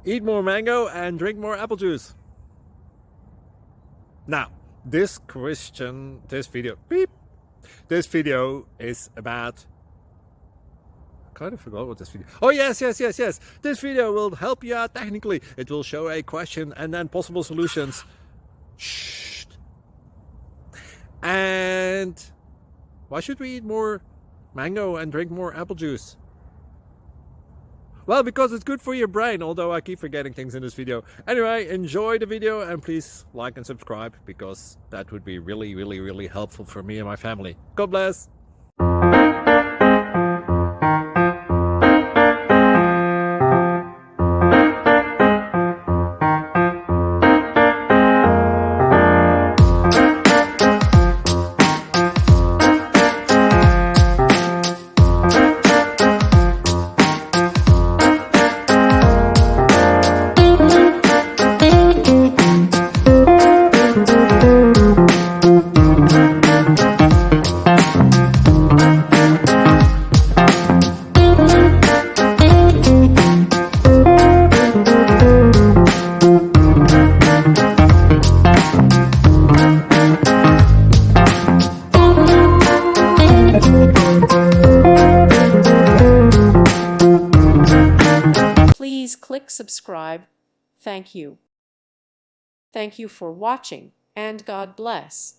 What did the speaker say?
Eat more mango and drink more apple juice. Now, this video is about, I kind of forgot what this video. Oh yes. This video will help you out technically. It will show a question and then possible solutions. Shh. And why should we eat more mango and drink more apple juice? Well, because it's good for your brain, although I keep forgetting things in this video. Anyway, enjoy the video and please like and subscribe, because that would be really helpful for me and my family. God bless! Please click subscribe. Thank you. Thank you for watching, and God bless.